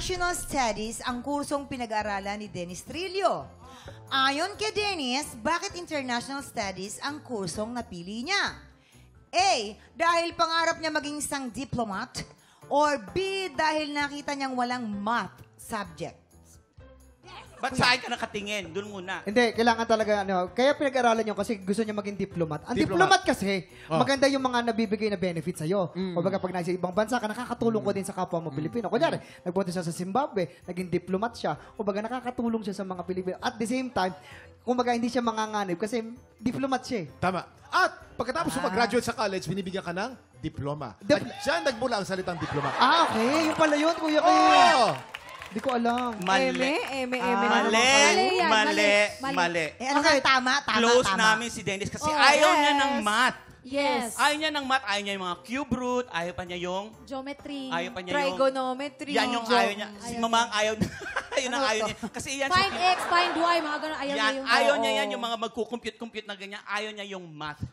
International Studies ang kursong pinag-aaralan ni Dennis Trillo. Ayon kay Dennis, bakit International Studies ang kursong napili niya? A. Dahil pangarap niya maging isang diplomat. Or B. Dahil nakita niyang walang math subject. Ba't saan ka nakatingin? Doon muna. Hindi, kailangan talaga, kaya pinag-aralan nyo kasi gusto niya maging diplomat. Ang diplomat kasi, maganda yung mga nabibigay na benefits sa'yo. O baga pag nasa ibang bansa ka, nakakatulong ko din sa kapwa mo Pilipino. Kunyari, nagpunta siya sa Zimbabwe, naging diplomat siya, o baga nakakatulong siya sa mga Pilipino. At the same time, kung baga hindi siya manganganib kasi diplomat siya. Tama. At pagkatapos mo mag-graduate sa college, binibigyan ka ng diploma. At dyan nagmula ang salitang diploma. Okay. Yung pala yun, Kuya Kim. Oh! Hindi ko alam. Mali. Mali. Ano okay. Tama. Close namin si Dennis kasi ayaw niya ng math. Yes. Ayaw niya ng math, ayaw niya yung mga cube root, ayaw pa niya yung... Geometry. Ayaw pa niya Trigonometry. Yan yung ayaw niya. Si Mama ang ayaw niya. Yun ang ayaw niya. Kasi yan... Find X, find Y, mga ganun. Ayaw niya yung... Ayaw niya yan, yung mga magkukumpute-compute na ganyan. Ayaw niya yung math.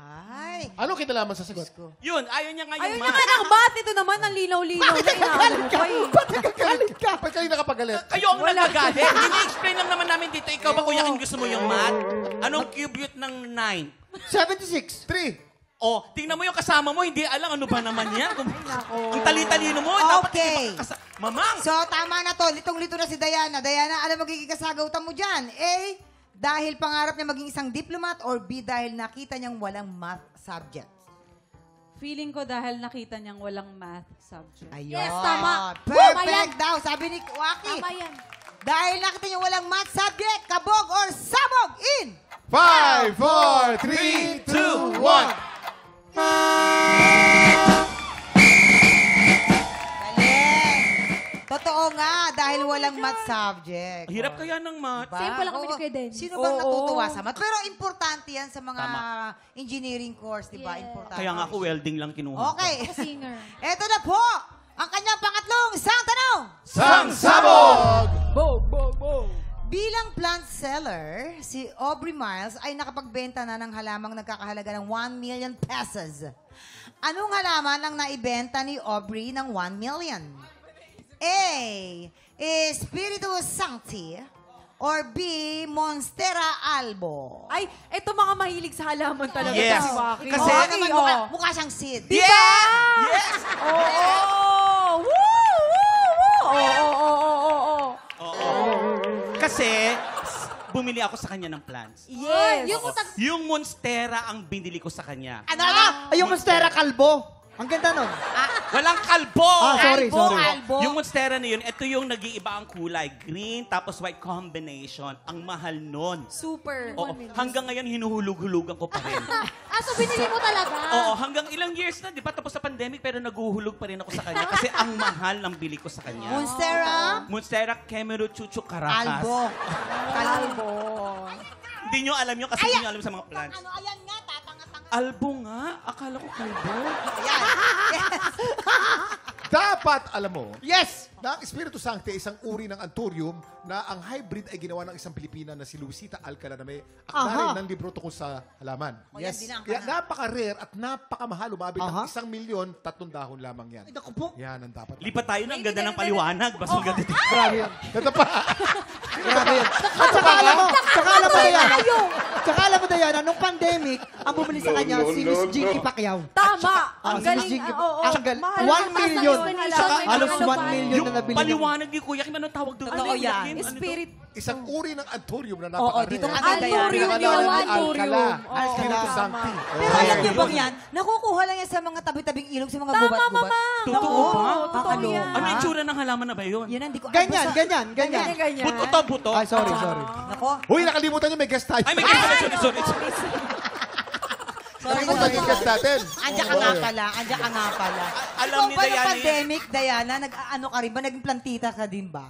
Ay. Ano kinalaman sa sagot? Yun, ayaw niya nga Ayaw yung niya math. nga ng bath. Ito naman, ang linaw-linaw. Bakit nagagalit ka? Ba't nagagalit ka? Ba't kayo nakapagalit? Kayo ang nagagalit. Ini-explain lang naman namin dito. Ikaw ba, Kuya Kim, gusto mo yung math? Anong cube root ng 9? 76. 3. Oh, tingnan mo yung kasama mo, hindi alam ano ba naman yan. Ang tali-talino mo, Okay. dapat Mamang! So, tama na to. Litong-lito na si Diana. Diana, ano magiging kasagautan mo dyan? A. Dahil pangarap niya maging isang diplomat or B. Dahil nakita niyang walang math subject? Feeling ko dahil nakita niyang walang math subject. Ayun. Yes, tama. Tama Perfect yan. daw, sabi ni Waki. Tama yan. Dahil nakita niya walang math subject, kabog or sabog in 5, 4, 3, 2, 1. Galing. Totoo nga, dahil walang math subject. Hirap kaya ng math. Diba? Same pala kami ni Oo. Kuya Dennis. Sino bang Oo. natutuwa sa math? Pero importante yan sa mga Tama. engineering course, di ba? Yes. Importante. Kaya nga ako welding lang kinuha ko. Okay. Singer. Eto na po, ang kanyang pangatlong isang tanong. Sang sabog! Bilang plant seller, si Aubrey Miles ay nakapagbenta na ng halamang nagkakahalaga ng 1 million pesos. Anong halaman ang naibenta ni Aubrey ng 1 million? A. Espiritu Sancti or B. Monstera Albo? Ay, eto mga mahilig sa halaman talaga. Yes. Si Waki. Kasi- Oo Waki, naman, oh. mukha siyang Sid. Yeah! Yes! Oo! Woo! Woo! Oo! Kasi, bumili ako sa kanya ng plants. Yes. Yung Yung Monstera ang binili ko sa kanya. Ano na? Ay, yung Monstera Kalbo. Ang ganda nun. Walang kalbo! Sorry. Albo. Yung Monstera na yun, ito yung nag-iiba ang kulay. Green tapos white combination. Ang mahal nun. super. Oo, hanggang ngayon hinuhulog-hulugan ko pa rin. So binili mo talaga? Oo, hanggang ilang years na, di ba? Tapos sa pandemic, pero naguhulog pa rin ako sa kanya kasi ang mahal ng bili ko sa kanya. Monstera Monstera Kemeru Chuchu Caracas. Albo. Hindi nyo alam yun kasi hindi nyo alam sa mga plants. Ano, ayan nga, tatanga-tanga. Albo nga? Akala ko kalbo. Ayan. Yes. Dapat, alam mo, Yes! na ang Espiritu Sancti ay isang uri ng anthurium na ang hybrid ay ginawa ng isang Pilipina na si Luisita Alcala na may akda rin ng libro tungkol sa halaman. Yes. Yan, Kaya napaka-rare at napakamahal. Umabot ng Aha. 1,000,000, 3 dahon lamang yan. Ay, naku po. Yan ang dapat. Lipat tayo ng ganda ng paliwanag. Basta ang ganda dito. Grabe yun. Ito pa. Grabe yun. At saka alam mo, Diana, nung pandemic, ang bumili sa kanya, si Miss Jinky Pacquiao. Tama. Ah, Ang si galing. Miss Jinky. Oo. Ang galing. Mahal 1 ang million. combination. Saka halos Ano 1 ba? million Yung na nabili. paliwanag ni Kuya Kim, anong tawag doon? Totoo Ano yan. Ano to? Spirit. Isang uri ng anthurium na Oo, napaka-rare. dito nga Ang Diana. Anturium. ginawa ni Anturium. Alcala. Oo. Espiritu Sancti. Pero alam niyo bang yan? Nakukuha lang yan sa mga tabi-tabing ilog, sa mga Tama, gubat-gubat. mama. Totoo Oo, ba? Totoo Kakaloka. yan. Ano yung tsura ng halaman na ba yun? Yan, hindi ko... Ganyan, basta- ganyan. Ganyan. Buto to, buto. Ay, sorry. Nako. Uy, nakalimutan niyo, may guest tayo. Ay, may sorry. Nakalimutan yung guest natin. Andiyan ka nga pala. Andiyan ka nga pala. Alam Ikaw ni ba Diana nung yun? pandemic, Diana, nag-ano ka rin ba? Naging plantita ka din ba?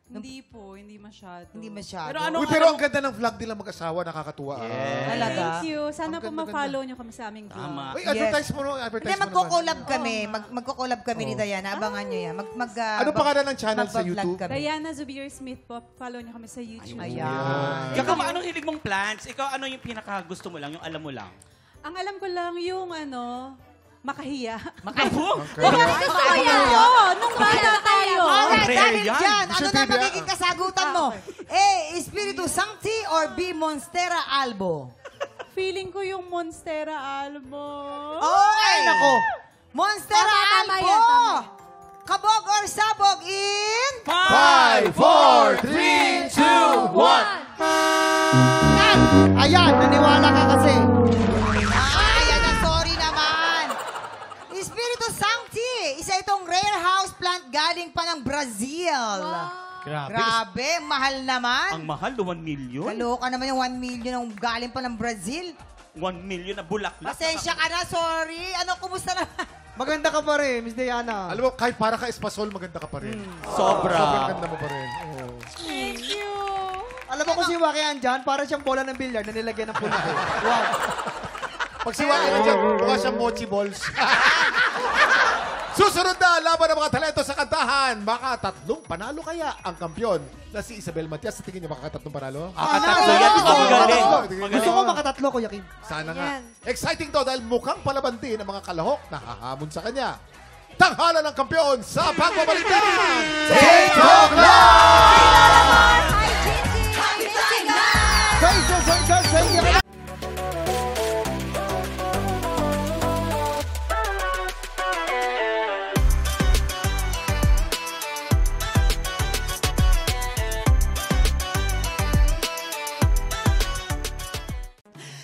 Hindi po, hindi masyado. Hindi masyado. Pero ano- Uy, pero ang ganda ng vlog nila mag-asawa, nakakatuwa. Talaga? Thank you. Sana Ang po ganda-ganda. ma-follow nyo kami sa aming vlog. Tama. Uy, advertise mo no, Hindi, advertise mo naman. magko-collab kami. Magko-collab kami ni Diana. Abangan nyo yan. Ano pangalan ng channel sa magbablog YouTube? kami. Diana Zubir Smith po. Follow nyo kami sa YouTube. Ayan. Ikaw ba, anong hilig mong plants? Ikaw, ano yung pinaka gusto mo lang, yung alam mo lang? Ang alam ko lang yung Makahiya. Makabong! Gusto ko yan. Nung bata tayo. Alright, Rare dahil yan. dyan, ano Gusto na trivia? magiging kasagutan mo? A. Espiritu Sancti or B. Monstera Albo? Feeling ko yung Monstera Albo. Okay. Nako. Monstera Tama Albo! yan, tama. Kabog or sabog in... 5, 4, 3, 2, 1. Ayan, naniwala ka kasi. Ayan na, sorry naman. Espiritu Sancti, isa itong rare house plant galing pa ng Brazil. Grabe, mahal naman. Ang mahal, 1 million? Kaloka naman yung 1 million ang galing pa ng Brazil. 1 million na bulaklak. Pasensya ka na, sorry. Ano, kumusta naman? Maganda ka pa rin, Miss Diana. Alam mo, kahit para ka espasol, maganda ka pa rin. Sobra. Sobrang ganda mo pa rin. Oh. Thank you. Alam mo kung si Waki andyan, para siyang bola ng bilyar na nilagyan ng pula. Wow. Pag siwagi na dyan, mukha siyang mochi balls. Susunod na laban ng mga talento sa kantahan. Makatatlong panalo kaya ang kampyon na si Isabel Matias. Sa tingin niyo makakatatlong panalo? Akatatlo yan. Ang galing. Gusto ko makatatlo, Kuya Kim. Sana nga. Yan. Exciting to dahil mukhang palaban din ang mga kalahok na hahamon sa kanya. Tanghalan ng kampyon sa pagbabalik ng TikTok Live! Hi, Gigi! Hi, Gigi! Thank you.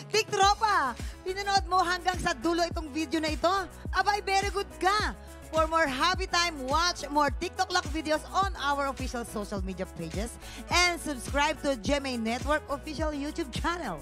Tiktropa, pinanood mo hanggang sa dulo itong video na ito? Abay, very good ka! For more happy time, watch more TikTok Lock videos on our official social media pages and subscribe to GMA Network official YouTube channel.